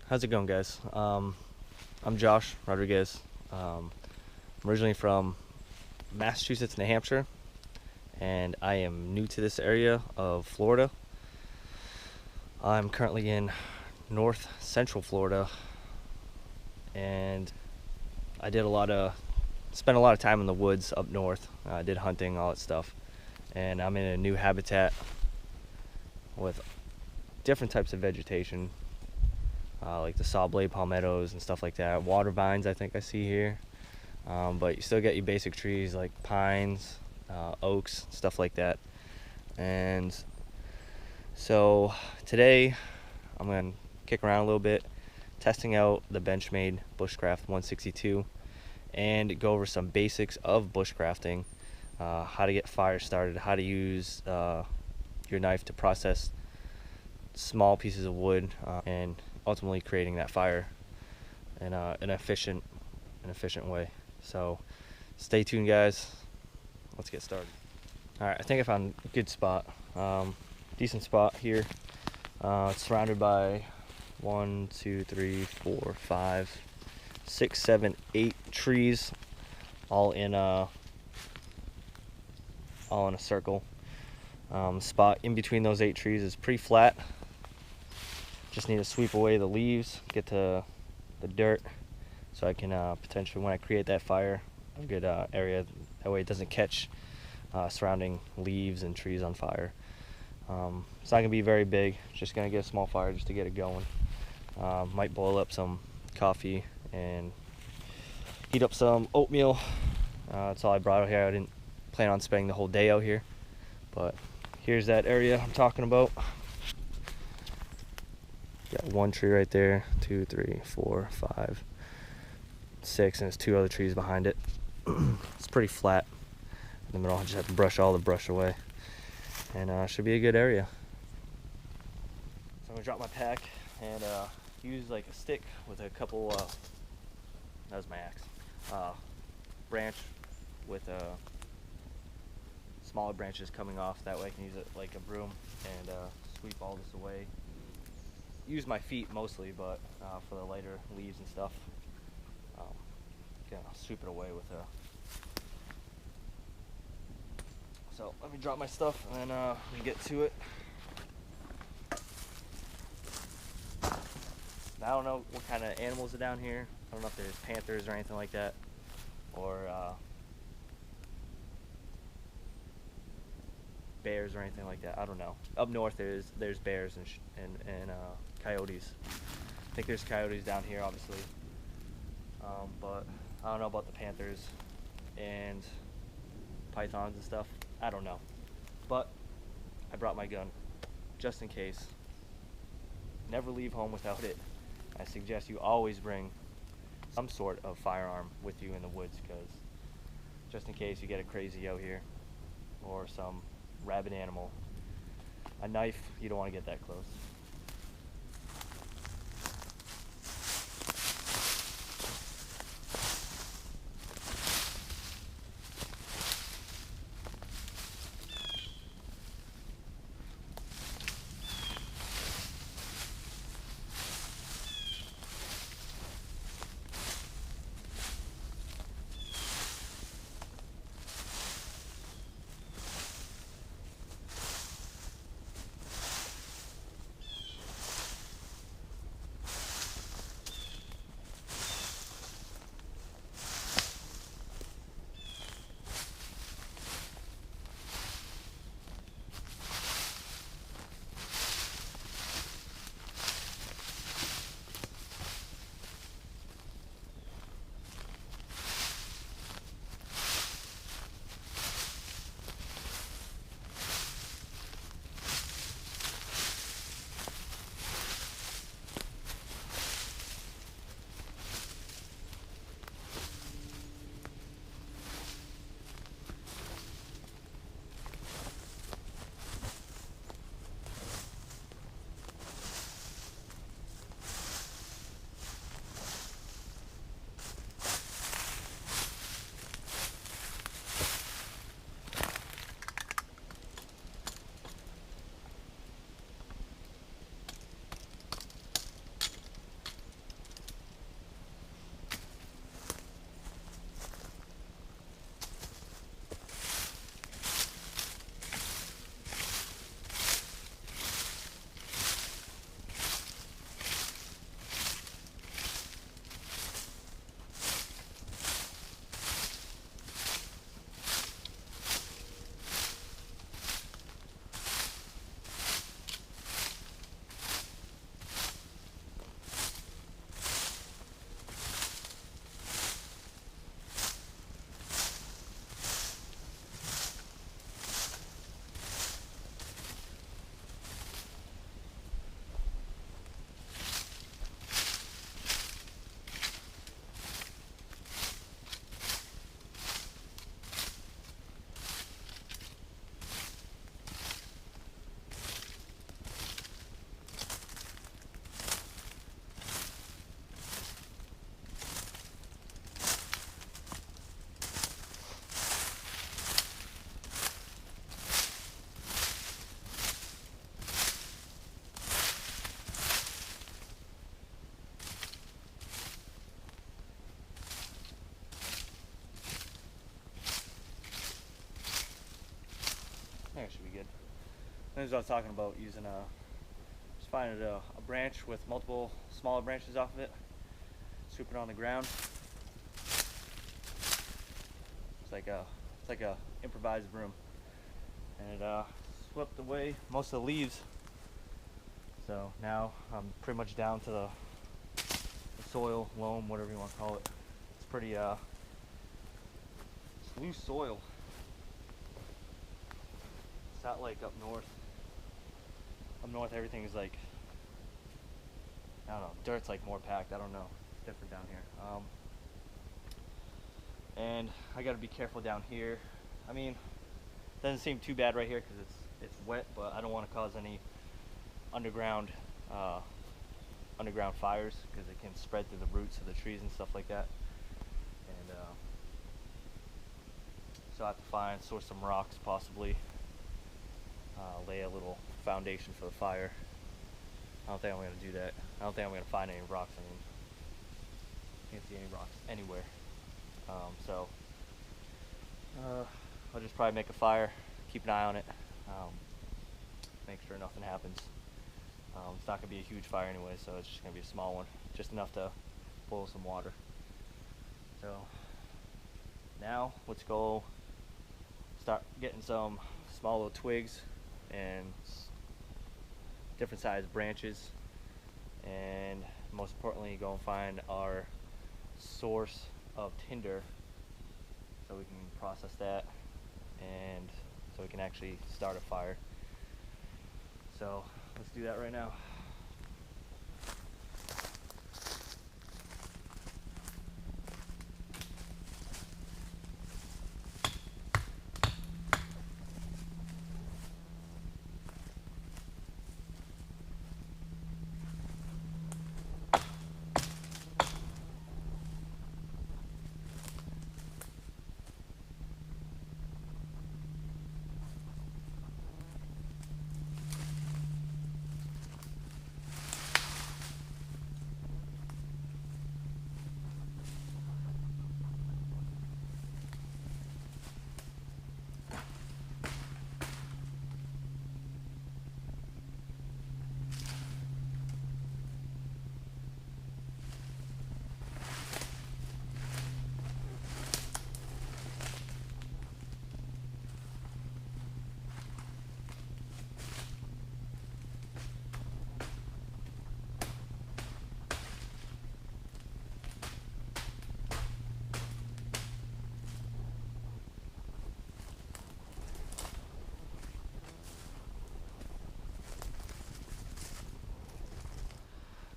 How's it going, guys? I'm Josh Rodriguez. I'm originally from Massachusetts, New Hampshire, and I am new to this area of Florida. I'm currently in north central Florida, and I spent a lot of time in the woods up north. I did hunting, all that stuff, and I'm in a new habitat with different types of vegetation, like the sawblade palmettos and stuff like that. Water vines, I think I see here. But you still get your basic trees like pines, oaks, stuff like that. And so today I'm going to kick around a little bit, testing out the Benchmade Bushcraft 162 and go over some basics of bushcrafting, how to get fire started, how to use your knife to process small pieces of wood, and ultimately creating that fire in an efficient way. So stay tuned, guys. Let's get started. All right, I think I found a good spot, decent spot here. It's surrounded by 1, 2, 3, 4, 5, 6, 7, 8 trees, all in a circle. The spot in between those 8 trees is pretty flat. Just need to sweep away the leaves, get to the dirt, so I can potentially, when I create that fire, a good area. That way it doesn't catch surrounding leaves and trees on fire. It's not going to be very big, just going to get a small fire just to get it going. Might boil up some coffee and heat up some oatmeal. That's all I brought out here. I didn't plan on spending the whole day out here, but here's that area I'm talking about. Got 1 tree right there, 2, 3, 4, 5, 6, and there's 2 other trees behind it. It's pretty flat in the middle. I just have to brush all the brush away, and should be a good area. So I'm gonna drop my pack and use like a stick with a couple, that was my axe, branch with smaller branches coming off. That way I can use it like a broom and sweep all this away. Use my feet mostly, but for the lighter leaves and stuff, I'll sweep it away with a. So let me drop my stuff and then we get to it. I don't know what kind of animals are down here. I don't know if there's panthers or anything like that, or bears or anything like that. I don't know. Up north there's bears and coyotes. I think there's coyotes down here, obviously, but I don't know about the panthers and pythons and stuff. I don't know, but I brought my gun just in case. Never leave home without it. I suggest you always bring some sort of firearm with you in the woods, because just in case you get a crazy out here or some rabid animal. A knife, you don't want to get that close. This is what I was talking about, using just finding a branch with multiple smaller branches off of it, swoop it on the ground. It's like a improvised broom, and it swept away most of the leaves. So now I'm pretty much down to the soil, loam, whatever you want to call it. It's pretty it's loose soil. It's not like up north. Up north everything is like, I don't know, dirt's like more packed. I don't know. It's different down here. And I gotta be careful down here. I mean, it doesn't seem too bad right here because it's wet, but I don't want to cause any underground fires because it can spread through the roots of the trees and stuff like that. And so I have to source some rocks, possibly lay a little foundation for the fire. I don't think I'm gonna do that. I don't think I'm gonna find any rocks. I mean, can't see any rocks anywhere. So I'll just probably make a fire, keep an eye on it, make sure nothing happens. It's not going to be a huge fire anyway, so it's just going to be a small one, just enough to boil some water. So now let's go start getting some small little twigs and different sized branches, and most importantly go and find our source of tinder so we can process that, and so we can actually start a fire. So let's do that right now.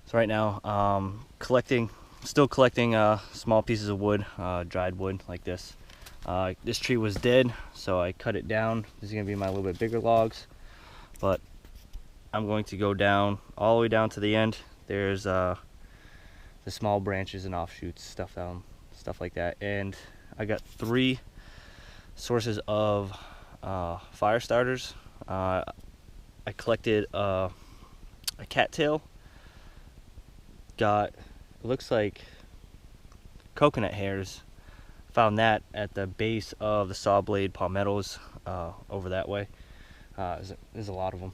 So right now, still collecting small pieces of wood, dried wood like this. This tree was dead, so I cut it down. This is gonna be my little bit bigger logs, but I'm going to go down all the way down to the end. There's the small branches and offshoots, stuff like that. And I got 3 sources of fire starters. I collected a cattail. Got, it looks like coconut hairs. Found that at the base of the saw blade palmettos over that way. There's a lot of them.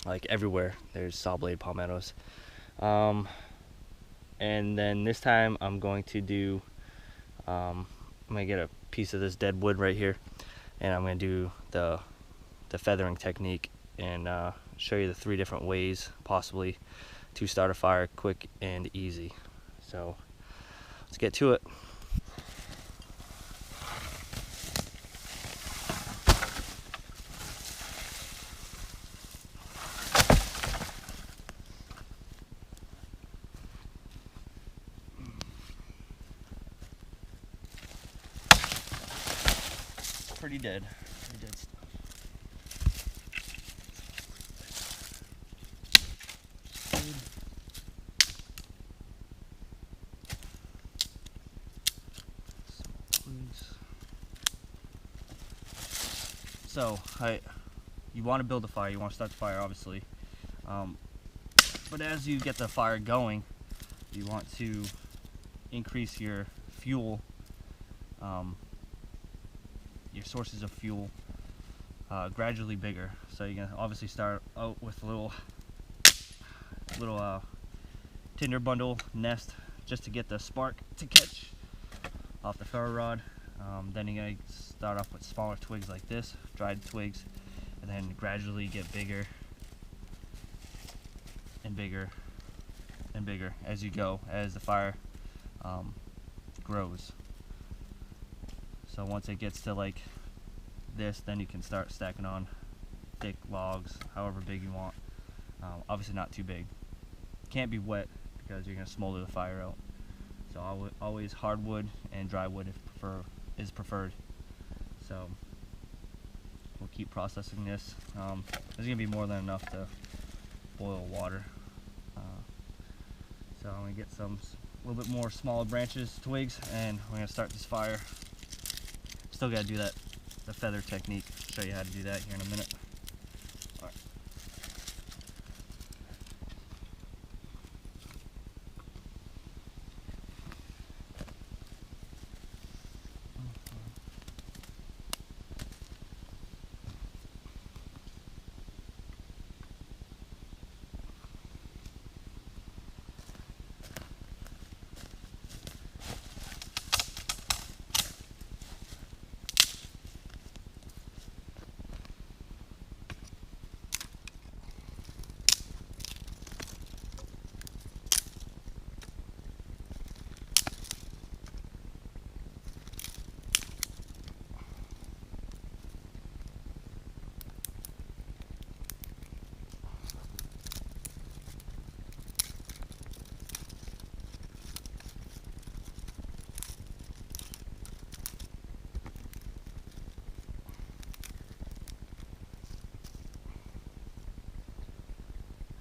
Like everywhere there's saw blade palmettos. And then this time I'm going to do, I'm going to get a piece of this dead wood right here, and I'm going to do the feathering technique and show you the 3 different ways possibly to start a fire quick and easy. So let's get to it. Pretty dead. Pretty dead stuff. So, you want to build a fire, you want to start the fire obviously, but as you get the fire going, you want to increase your fuel, your sources of fuel, gradually bigger. So you're gonna obviously start out with a little tinder bundle nest just to get the spark to catch off the ferro rod. Then you're gonna start off with smaller twigs like this, dried twigs, and then gradually get bigger and bigger and bigger as you go, as the fire grows. So once it gets to like this, then you can start stacking on thick logs, however big you want. Obviously not too big. Can't be wet because you're going to smolder the fire out. So always hardwood and dry wood is preferred. So we'll keep processing this. There's going to be more than enough to boil water. So I'm going to get some a little bit more smaller branches, twigs, and we're going to start this fire. Still got to do the feather technique. Show you how to do that here in a minute. All right.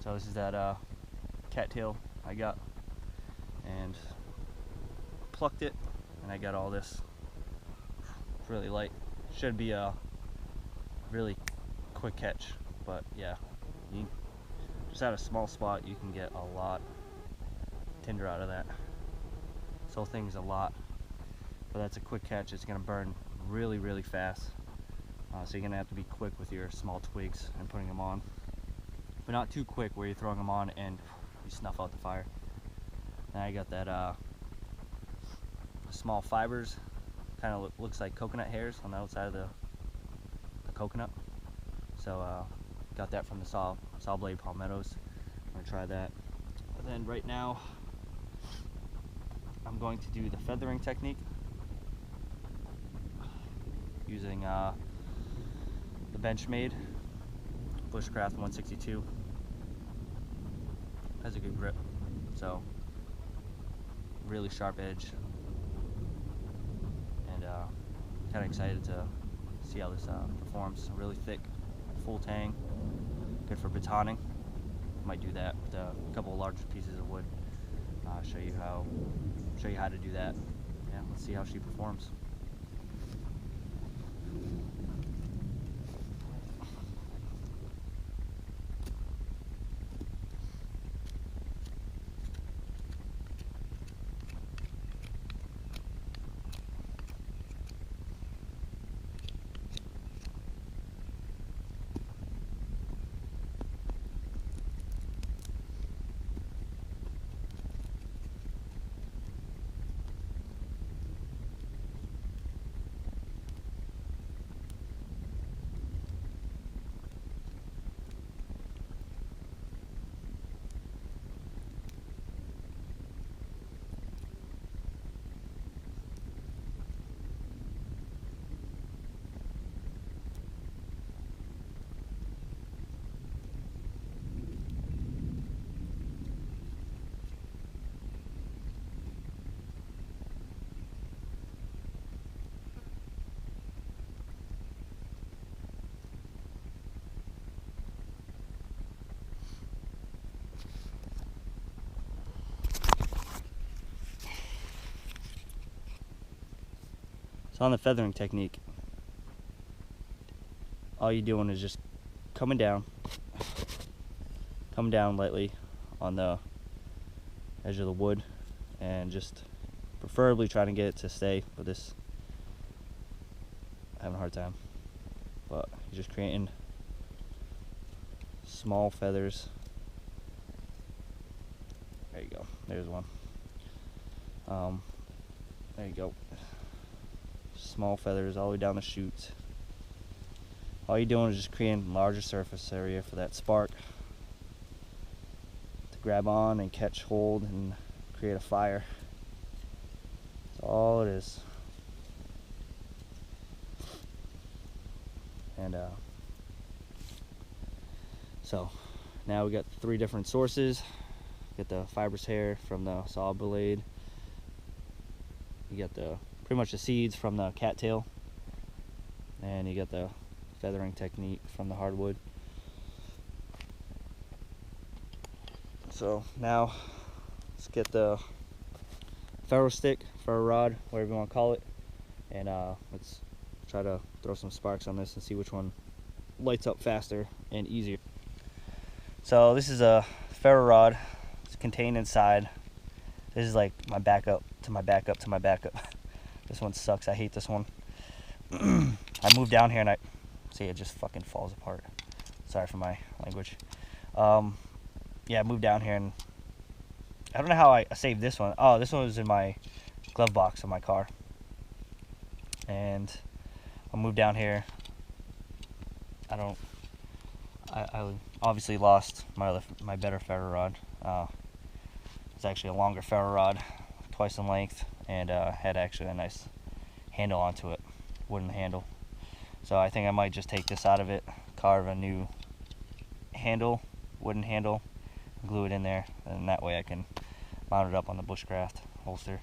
So this is that cattail I got, and plucked it, and I got all this. It's really light. Should be a really quick catch, but yeah, you just at a small spot you can get a lot tinder out of that. This whole thing's a lot, but that's a quick catch. It's gonna burn really, really fast. So you're gonna have to be quick with your small twigs and putting them on. But not too quick where you're throwing them on and you snuff out the fire. Then I got that small fibers, kind of looks like coconut hairs on the outside of the coconut. So got that from the saw blade palmettos. I'm gonna try that. And then right now I'm going to do the feathering technique using the Benchmade Bushcraft 162. Has a good grip, so really sharp edge, and kind of excited to see how this performs. Really thick, full tang, good for batoning. Might do that with a couple of larger pieces of wood. Show you how to do that. Yeah, let's see how she performs. So on the feathering technique, all you're doing is just coming down lightly on the edge of the wood, and just preferably trying to get it to stay, but this, I'm having a hard time, but You're just creating small feathers. There you go. There's one. There you go. Small feathers all the way down the chutes. All you're doing is just creating larger surface area for that spark to grab on and catch hold and create a fire. That's all it is. And so now we got 3 different sources. Get the fibrous hair from the saw blade. You got the pretty much the seeds from the cattail, and you got the feathering technique from the hardwood. So now let's get the ferro stick, ferro rod, whatever you want to call it, and let's try to throw some sparks on this and see which one lights up faster and easier. So this is a ferro rod. It's contained inside. This is like my backup to my backup to my backup. This one sucks. I hate this one. I moved down here and see it just fucking falls apart. Sorry for my language. Yeah, I moved down here and I don't know how I saved this one. Oh, this one was in my glove box of my car. And I moved down here. I obviously lost my better ferro rod. It's actually a longer ferro rod, twice in length, and had actually a nice handle onto it, wooden handle. So I think I might just take this out of it, carve a new handle, wooden handle, glue it in there, and that way I can mount it up on the bushcraft holster.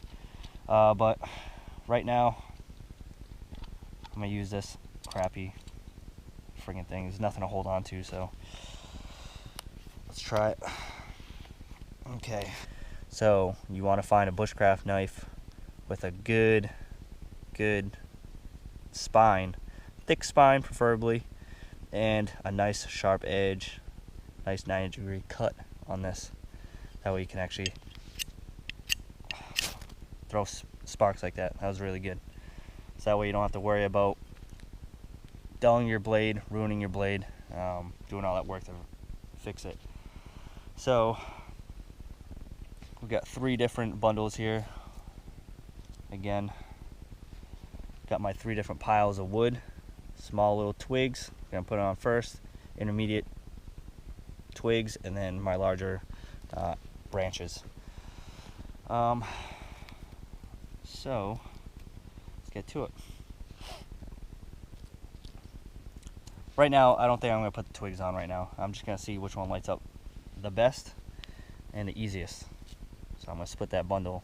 But right now I'm gonna use this crappy friggin' thing. There's nothing to hold on to, so let's try it. Okay, so you want to find a bushcraft knife with a good spine, thick spine preferably, and a nice sharp edge, nice 90-degree cut on this. That way you can actually throw sparks like that. That was really good. So that way you don't have to worry about dulling your blade, ruining your blade, doing all that work to fix it. So we've got 3 different bundles here. Again, got my 3 different piles of wood, small little twigs. I'm gonna put it on first, intermediate twigs, and then my larger branches. So let's get to it. Right now, I don't think I'm gonna put the twigs on right now. I'm just gonna see which one lights up the best and the easiest. So I'm gonna split that bundle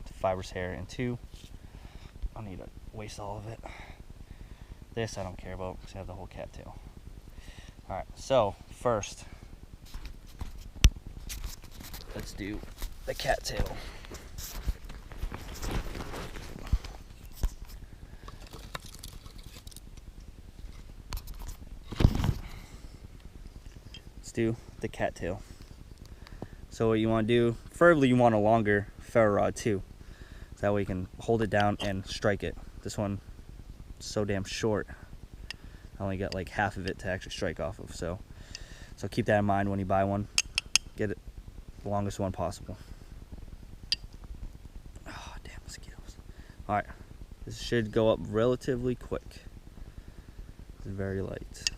of fibrous hair in 2. I don't need to waste all of it. This I don't care about because I have the whole cattail. Alright, so first, let's do the cattail. Let's do the cattail. So what you want to do, preferably you want a longer ferro rod too. So that way you can hold it down and strike it. This one is so damn short. I only got like half of it to actually strike off of. So keep that in mind when you buy one. Get it the longest one possible. Oh, damn mosquitoes. Alright, this should go up relatively quick. It's very light.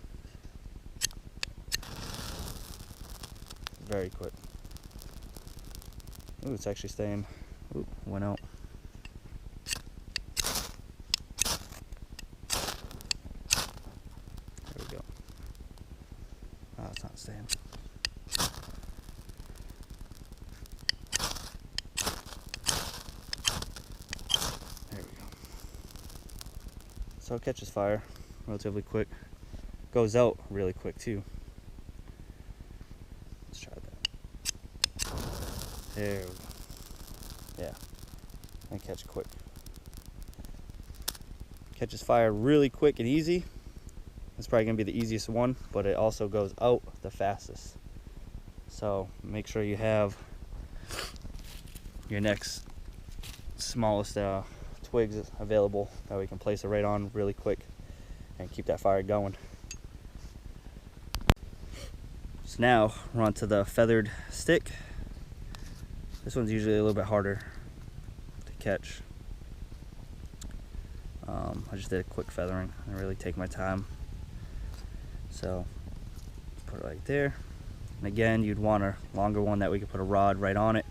Very quick. Ooh, it's actually staying. Ooh, went out. There we go. Oh, it's not staying. There we go. So it catches fire relatively quick. Goes out really quick too. Let's try that. There we go. Yeah, and catch quick. Catches fire really quick and easy. It's probably gonna be the easiest one, but it also goes out the fastest. So make sure you have your next smallest twigs available. That way you can place it right on really quick and keep that fire going. So now we're on to the feathered stick. This one's usually a little bit harder to catch. I just did a quick feathering. I really take my time. So put it right there. And again, you'd want a longer one that we could put a rod right on it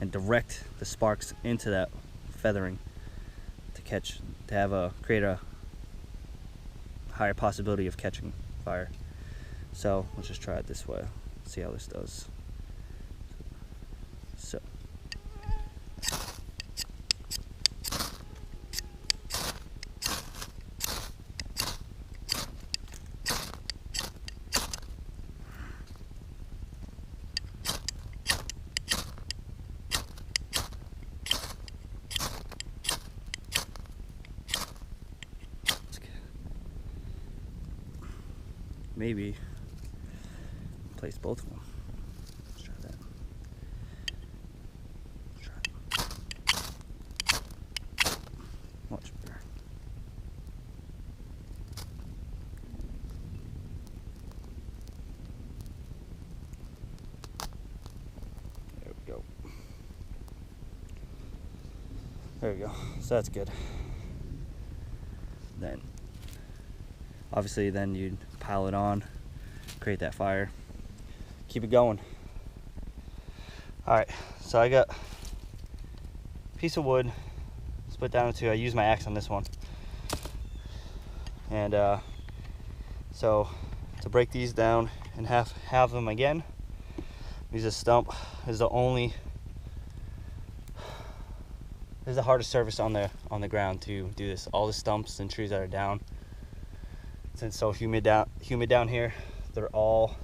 and direct the sparks into that feathering to catch, to have create a higher possibility of catching fire. So let's just try it this way. See how this does. So. Maybe place both of them. Let's try that. Let's try it. Much better. There we go. There we go. So that's good. Then, obviously, then you'd pile it on, create that fire, keep it going. All right, so I got a piece of wood split down into two. I use my axe on this one, and so to break these down and have them again, use a stump. This is the hardest surface on the ground to do this. All the stumps and trees that are down, since it's so humid down here, they're all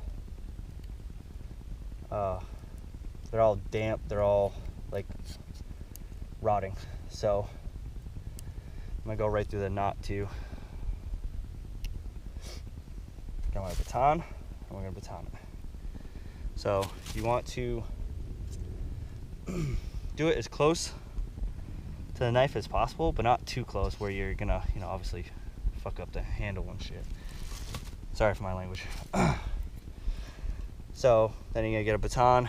damp. They're all like rotting. So I'm gonna go right through the knot too. Got my baton, and we're gonna baton it. So you want to do it as close to the knife as possible, but not too close where you're gonna, obviously fuck up the handle and shit. Sorry for my language. So then you're gonna get a baton,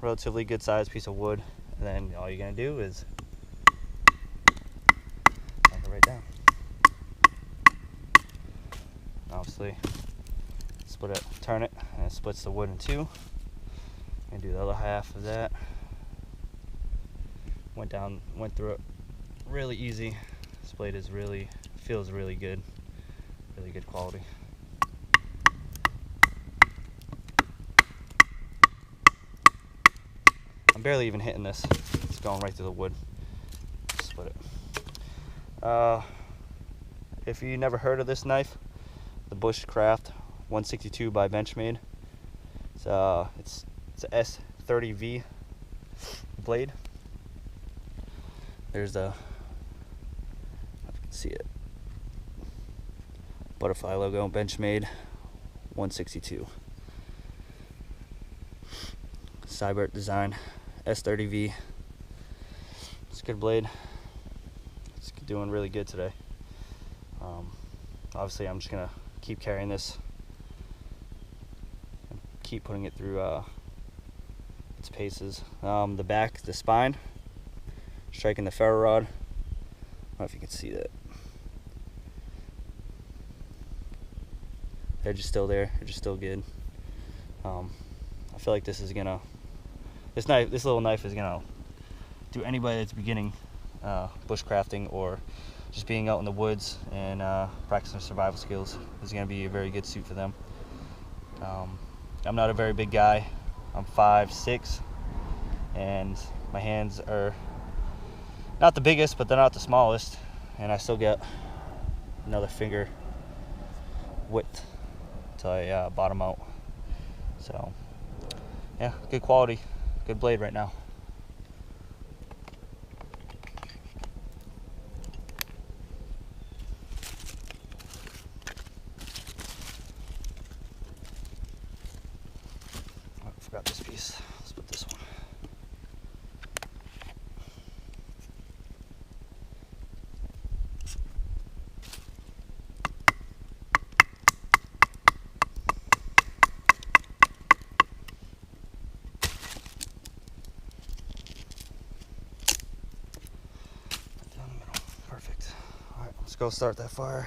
relatively good sized piece of wood, and then all you're gonna do is knock it right down. Obviously, split it, turn it, and it splits the wood in two. And do the other half of that. Went through it really easy. This blade feels really good quality. I'm barely even hitting this. It's going right through the wood. Split it. If you never heard of this knife, the Bushcraft 162 by Benchmade. It's a S30V blade. There's the, if you can see it, butterfly logo, Benchmade 162. Cybert design, S30V. It's a good blade. It's doing really good today. Obviously, I'm just gonna keep carrying this and keep putting it through its paces. The back, the spine, striking the ferro rod. I don't know if you can see that. Edge is still there. Edge is still good. I feel like this little knife is gonna do anybody that's beginning bushcrafting or just being out in the woods and practicing survival skills is gonna be a very good suit for them. I'm not a very big guy. I'm 5'6", and my hands are not the biggest, but they're not the smallest, and I still get another finger width till I bottom out. So yeah, good quality, good blade right now. Oh, I forgot this piece. Let's put this one. Let's go start that fire.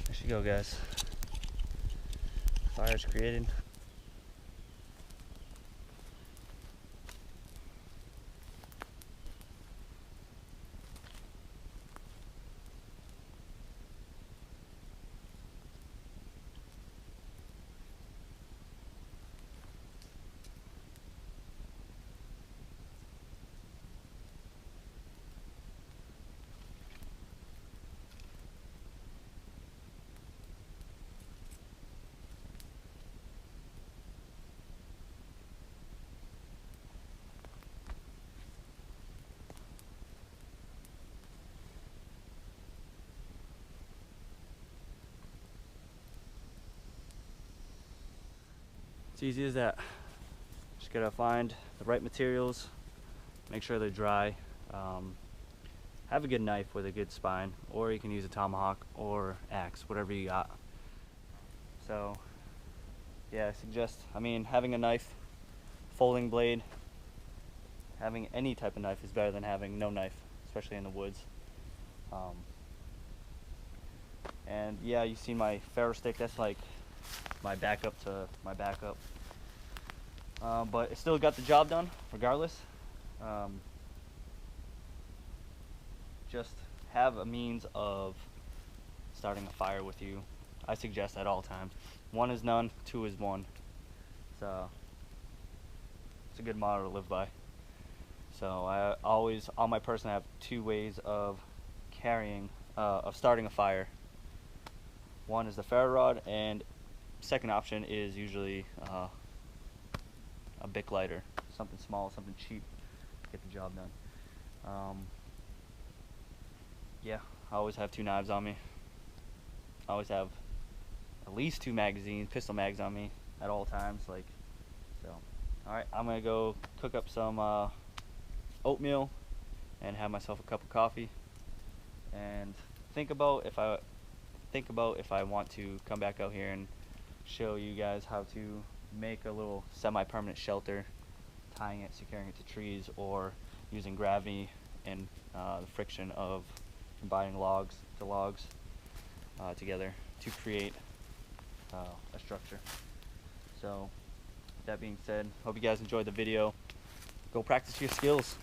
There you go, guys. Fire's created. It's easy as that. Just gotta find the right materials, make sure they're dry. Have a good knife with a good spine, or you can use a tomahawk or axe, whatever you got. So yeah, I suggest, having a knife, folding blade, having any type of knife is better than having no knife, especially in the woods. And yeah, you see my ferro stick, that's like my backup to my backup. But it still got the job done regardless. Just have a means of starting a fire with you. I suggest at all times. 1 is none, 2 is 1. So it's a good motto to live by. So I always, on my person, I have 2 ways of starting a fire. 1 is the ferro rod, and second option is usually a Bic lighter, something small, something cheap to get the job done. Yeah, I always have 2 knives on me. I always have at least 2 magazines, pistol mags on me at all times. So, all right, I'm gonna go cook up some oatmeal and have myself a cup of coffee, and think about if I want to come back out here and show you guys how to make a little semi-permanent shelter, tying it, securing it to trees, or using gravity and the friction of combining logs together to create a structure. So that being said, hope you guys enjoyed the video. Go practice your skills.